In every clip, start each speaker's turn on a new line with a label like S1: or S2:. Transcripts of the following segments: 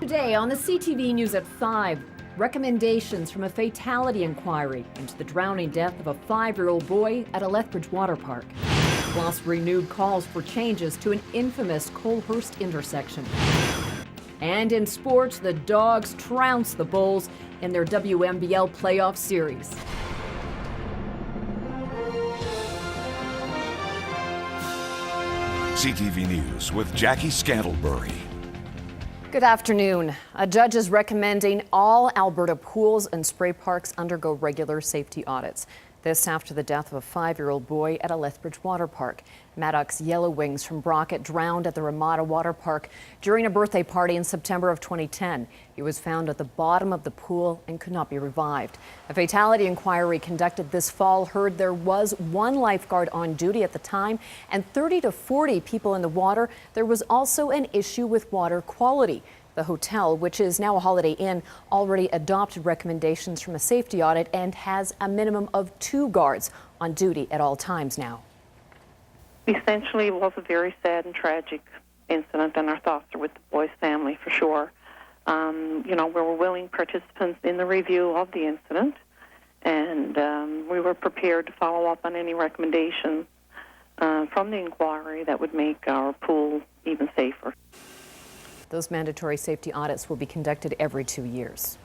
S1: Today on the CTV News at 5, recommendations from a fatality inquiry into the drowning death of a 5-year-old boy at a Lethbridge water park. Plus, renewed calls for changes to an infamous Colehurst intersection. And in sports, the Dogs trounce the Bulls in their WNBL playoff series.
S2: CTV News with Jackie Scantlebury.
S1: Good afternoon. A judge is recommending all Alberta pools and spray parks undergo regular safety audits. This after the death of a 5-year-old boy at a Lethbridge water park. Maddox Yellow Wings from Brockett drowned at the Ramada Water Park during a birthday party in September of 2010. He was found at the bottom of the pool and could not be revived. A fatality inquiry conducted this fall heard there was one lifeguard on duty at the time and 30 to 40 people in the water. There was also an issue with water quality. The hotel, which is now a Holiday Inn, already adopted recommendations from a safety audit and has a minimum of 2 guards on duty at all times now.
S3: Essentially, it was a very sad and tragic incident, and our thoughts are with the boy's family for sure. We were willing participants in the review of the incident, and we were prepared to follow up on any recommendations from the inquiry that would make our pool even safer.
S1: Those mandatory safety audits will be conducted every 2 years.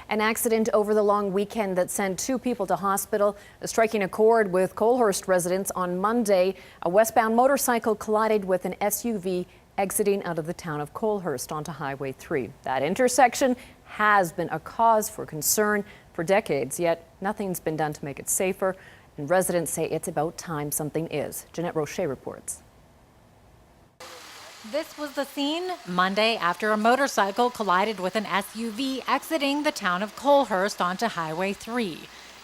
S1: An accident over the long weekend that sent 2 people to hospital, striking a chord with Colehurst residents on Monday. A westbound motorcycle collided with an SUV exiting out of the town of Colehurst onto Highway 3. That intersection has been a cause for concern for decades, yet nothing's been done to make it safer, and residents say it's about time something is. Jeanette Rocher reports.
S4: This was the scene Monday after a motorcycle collided with an SUV exiting the town of Colehurst onto Highway 3.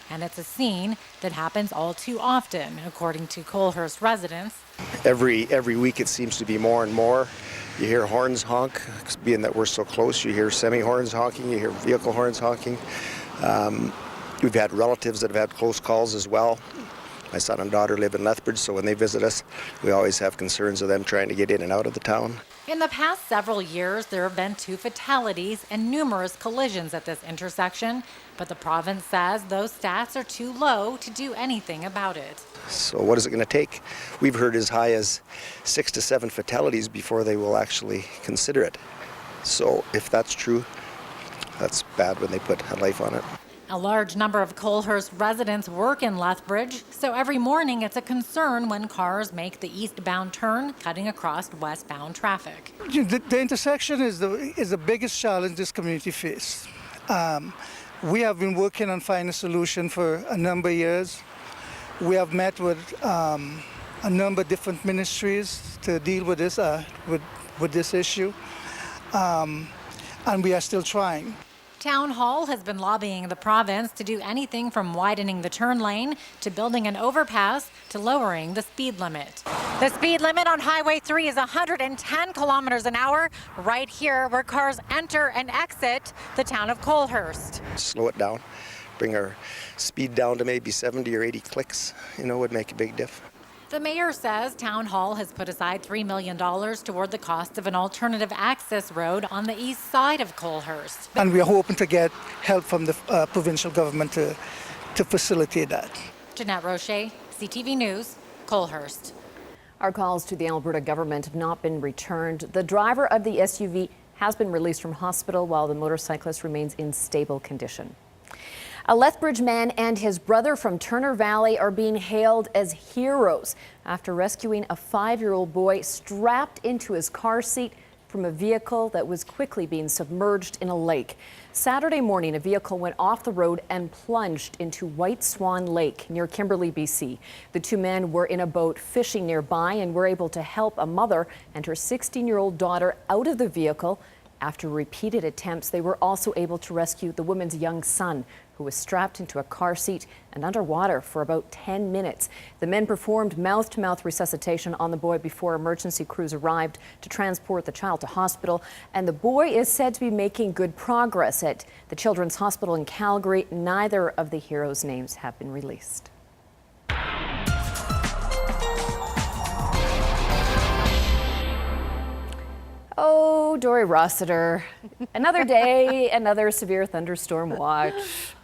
S4: And it's a scene that happens all too often, according to Colehurst residents.
S5: Every week it seems to be more and more. You hear horns honk, being that we're so close. You hear semi-horns honking, you hear vehicle horns honking. We've had relatives that have had close calls as well. My son and daughter live in Lethbridge, so when they visit us, we always have concerns of them trying to get in and out of the town.
S4: In the past several years, there have been 2 fatalities and numerous collisions at this intersection, but the province says those stats are too low to do anything about it.
S5: So what is it going to take? We've heard as high as 6 to 7 fatalities before they will actually consider it. So if that's true, that's bad when they put a life on it.
S4: A large number of Colehurst residents work in Lethbridge, so every morning it's a concern when cars make the eastbound turn, cutting across westbound traffic.
S6: The intersection is the biggest challenge this community faces. We have been working on finding a solution for a number of years. We have met with a number of different ministries to deal with this issue, and we are still trying.
S4: Town Hall has been lobbying the province to do anything from widening the turn lane to building an overpass to lowering the speed limit. The speed limit on Highway 3 is 110 kilometers an hour right here where cars enter and exit the town of Colehurst.
S5: Slow it down, bring our speed down to maybe 70 or 80 clicks, would make a big diff.
S4: The mayor says Town Hall has put aside $3 million toward the cost of an alternative access road on the east side of Colehurst.
S6: And we are hoping to get help from the provincial government to facilitate that.
S4: Jeanette Rocher, CTV News, Colehurst.
S1: Our calls to the Alberta government have not been returned. The driver of the SUV has been released from hospital while the motorcyclist remains in stable condition. A Lethbridge man and his brother from Turner Valley are being hailed as heroes after rescuing a 5-year-old boy strapped into his car seat from a vehicle that was quickly being submerged in a lake. Saturday morning, a vehicle went off the road and plunged into White Swan Lake near Kimberley, BC. The 2 men were in a boat fishing nearby and were able to help a mother and her 16-year-old daughter out of the vehicle. After repeated attempts, they were also able to rescue the woman's young son, who was strapped into a car seat and underwater for about 10 minutes. The men performed mouth-to-mouth resuscitation on the boy before emergency crews arrived to transport the child to hospital. And the boy is said to be making good progress at the Children's Hospital in Calgary. Neither of the heroes' names have been released. Oh. Oh, Dory Rossiter. Another day, another severe thunderstorm watch.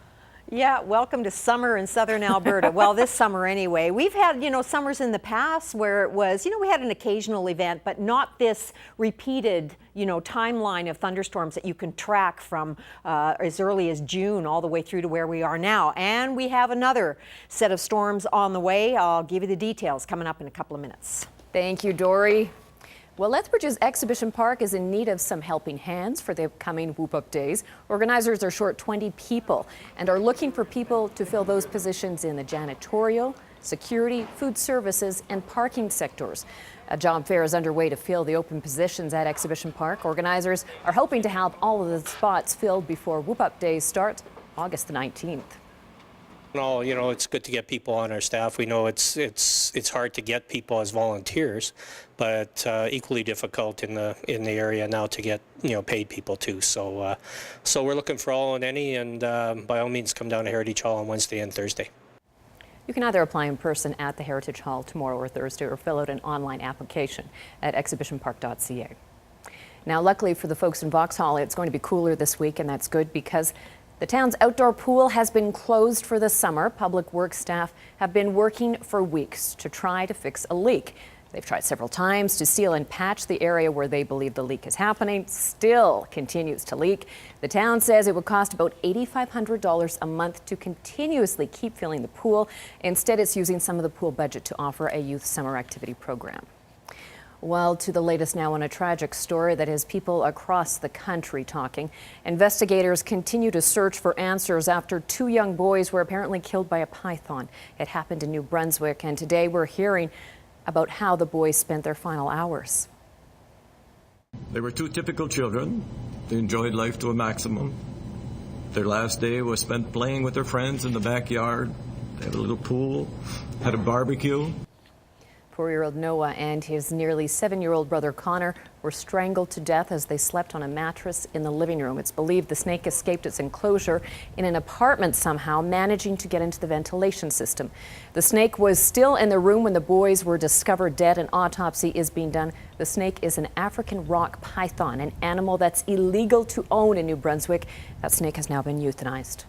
S7: Yeah, welcome to summer in southern Alberta. Well, this summer anyway. We've had, summers in the past where it was, we had an occasional event, but not this repeated, timeline of thunderstorms that you can track from as early as June all the way through to where we are now. And we have another set of storms on the way. I'll give you the details coming up in a couple of minutes.
S1: Thank you, Dory. Well, Lethbridge's Exhibition Park is in need of some helping hands for the upcoming Whoop Up Days. Organizers are short 20 people and are looking for people to fill those positions in the janitorial, security, food services, and parking sectors. A job fair is underway to fill the open positions at Exhibition Park. Organizers are hoping to have all of the spots filled before Whoop Up Days start August the 19th.
S8: No, it's good to get people on our staff. We know it's hard to get people as volunteers, but equally difficult in the area now to get paid people too. So we're looking for all and any, and by all means come down to Heritage Hall on Wednesday and Thursday.
S1: You can either apply in person at the Heritage Hall tomorrow or Thursday, or fill out an online application at exhibitionpark.ca. Now, luckily for the folks in Vauxhall, it's going to be cooler this week, and that's good because the town's outdoor pool has been closed for the summer. Public works staff have been working for weeks to try to fix a leak. They've tried several times to seal and patch the area where they believe the leak is happening. Still continues to leak. The town says it would cost about $8,500 a month to continuously keep filling the pool. Instead, it's using some of the pool budget to offer a youth summer activity program. Well, to the latest now on a tragic story that has people across the country talking. Investigators continue to search for answers after two young boys were apparently killed by a python. It happened in New Brunswick, and today we're hearing about how the boys spent their final hours.
S9: They were two typical children. They enjoyed life to a maximum. Their last day was spent playing with their friends in the backyard. They had a little pool, had a barbecue.
S1: 4-year-old Noah and his nearly 7-year-old brother Connor were strangled to death as they slept on a mattress in the living room. It's believed the snake escaped its enclosure in an apartment somehow, managing to get into the ventilation system. The snake was still in the room when the boys were discovered dead. An autopsy is being done. The snake is an African rock python, an animal that's illegal to own in New Brunswick. That snake has now been euthanized.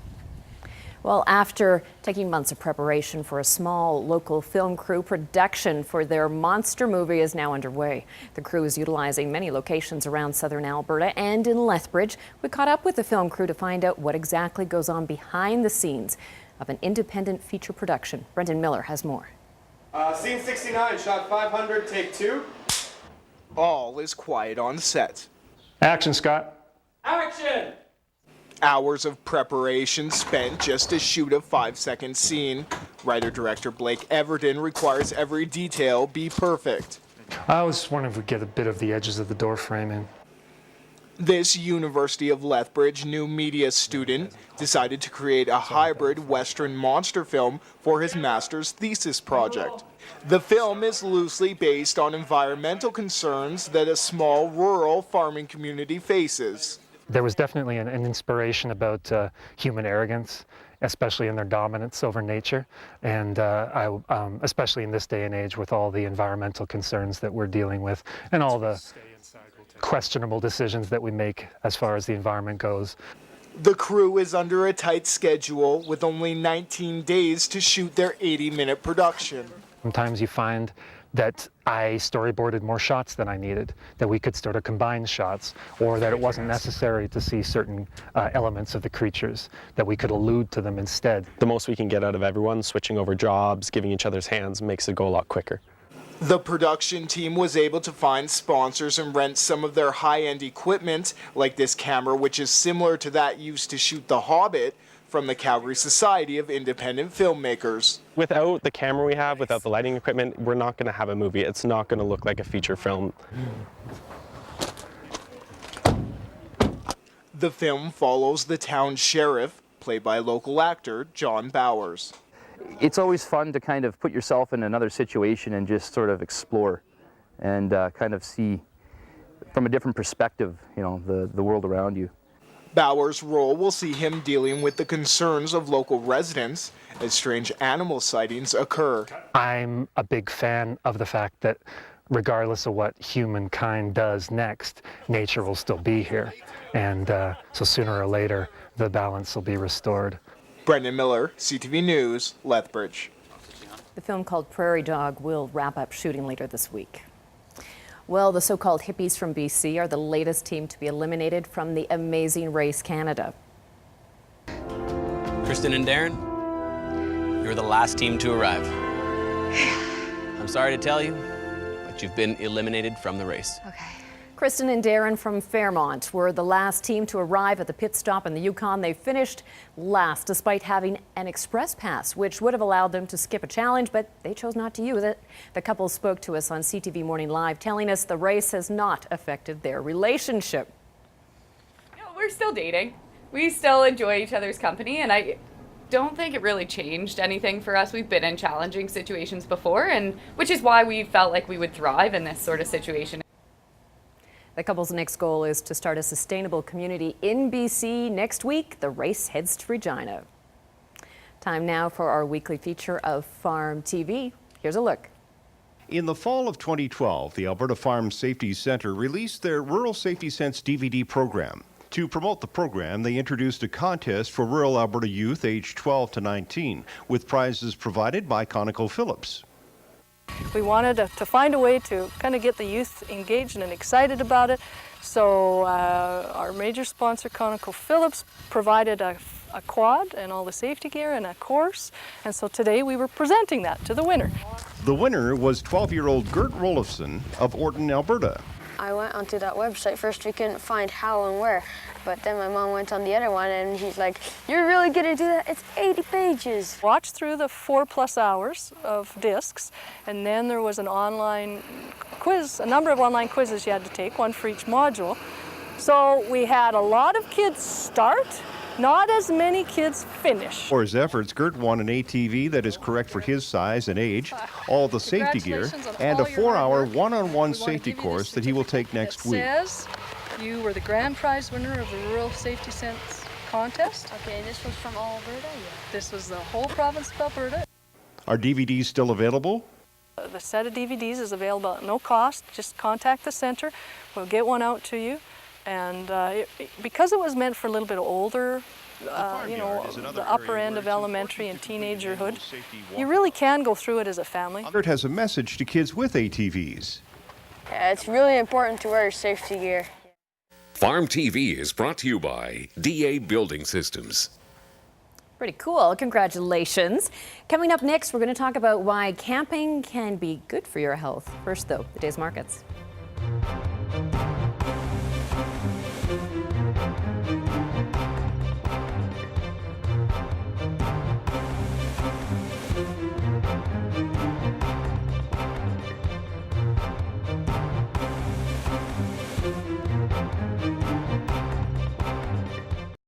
S1: Well, after taking months of preparation for a small local film crew, production for their monster movie is now underway. The crew is utilizing many locations around southern Alberta and in Lethbridge. We caught up with the film crew to find out what exactly goes on behind the scenes of an independent feature production. Brendan Miller has more.
S10: Scene 69, shot 500, take 2.
S11: All is quiet on set.
S10: Action, Scott.
S11: Action! Hours of preparation spent just to shoot a 5-second scene. Writer-director Blake Everton requires every detail be perfect.
S10: I was wondering if we get a bit of the edges of the door frame in.
S11: This University of Lethbridge new media student decided to create a hybrid Western monster film for his master's thesis project. The film is loosely based on environmental concerns that a small rural farming community faces.
S10: There was definitely an inspiration about human arrogance, especially in their dominance over nature, and especially in this day and age with all the environmental concerns that we're dealing with and all the questionable decisions that we make as far as the environment goes.
S11: The crew is under a tight schedule with only 19 days to shoot their 80-minute production.
S10: Sometimes you find that I storyboarded more shots than I needed, that we could sort of combine shots, or that it wasn't necessary to see certain elements of the creatures, that we could allude to them instead.
S12: The most we can get out of everyone, switching over jobs, giving each other's hands, makes it go a lot quicker.
S11: The production team was able to find sponsors and rent some of their high-end equipment, like this camera, which is similar to that used to shoot The Hobbit, from the Calgary Society of Independent Filmmakers.
S12: Without the camera we have, without the lighting equipment, we're not going to have a movie. It's not going to look like a feature film.
S11: The film follows the town sheriff, played by local actor John Bowers.
S13: It's always fun to kind of put yourself in another situation and just sort of explore and kind of see from a different perspective, the world around you.
S11: Bowers' role will see him dealing with the concerns of local residents as strange animal sightings occur.
S10: I'm a big fan of the fact that regardless of what humankind does next, nature will still be here. And so sooner or later, the balance will be restored.
S11: Brendan Miller, CTV News, Lethbridge.
S1: The film called Prairie Dog will wrap up shooting later this week. Well, the so-called hippies from BC are the latest team to be eliminated from the Amazing Race Canada.
S14: Kristen and Darren, you're the last team to arrive. I'm sorry to tell you, but you've been eliminated from the race.
S1: Okay. Kristen and Darren from Fairmont were the last team to arrive at the pit stop in the Yukon. They finished last despite having an express pass, which would have allowed them to skip a challenge, but they chose not to use it. The couple spoke to us on CTV Morning Live, telling us the race has not affected their relationship.
S15: You know, we're still dating. We still enjoy each other's company, and I don't think it really changed anything for us. We've been in challenging situations before, and which is why we felt like we would thrive in this sort of situation.
S1: The couple's next goal is to start a sustainable community in BC. Next week, the race heads to Regina. Time now for our weekly feature of Farm TV. Here's a look.
S16: In the fall of 2012, the Alberta Farm Safety Centre released their Rural Safety Sense DVD program. To promote the program, they introduced a contest for rural Alberta youth aged 12 to 19, with prizes provided by ConocoPhillips.
S17: We wanted to find a way to kind of get the youth engaged and excited about it. So our major sponsor, ConocoPhillips, provided a quad and all the safety gear and a course. And so today we were presenting that to the winner.
S16: The winner was 12-year-old Gert Rolifson of Orton, Alberta.
S18: I went onto that website. First we couldn't find how and where, but then my mom went on the other one and he's like, "You're really gonna do that? It's 80 pages.
S17: Watched through the 4+ hours of discs, and then there was an online quiz, a number of online quizzes you had to take, one for each module. So we had a lot of kids start, not as many kids finish.
S16: For his efforts, Gert won an ATV that is correct for his size and age, all the safety gear, and a 4-hour one-on-one safety course that he will take next week.
S17: It says you were the grand prize winner of the Rural Safety Sense contest.
S18: Okay, this was from all Alberta? Yeah.
S17: This was the whole province of Alberta.
S16: Are DVDs still available?
S17: The set of DVDs is available at no cost. Just contact the center. We'll get one out to you. And because it was meant for a little bit older, you know, the upper end of elementary and teenagerhood, you really can go through it as a family.
S16: Gert has a message to kids with ATVs.
S18: Yeah, it's really important to wear your safety gear.
S2: Farm TV is brought to you by DA Building Systems.
S1: Pretty cool. Congratulations. Coming up next, we're going to talk about why camping can be good for your health. First, though, the day's markets.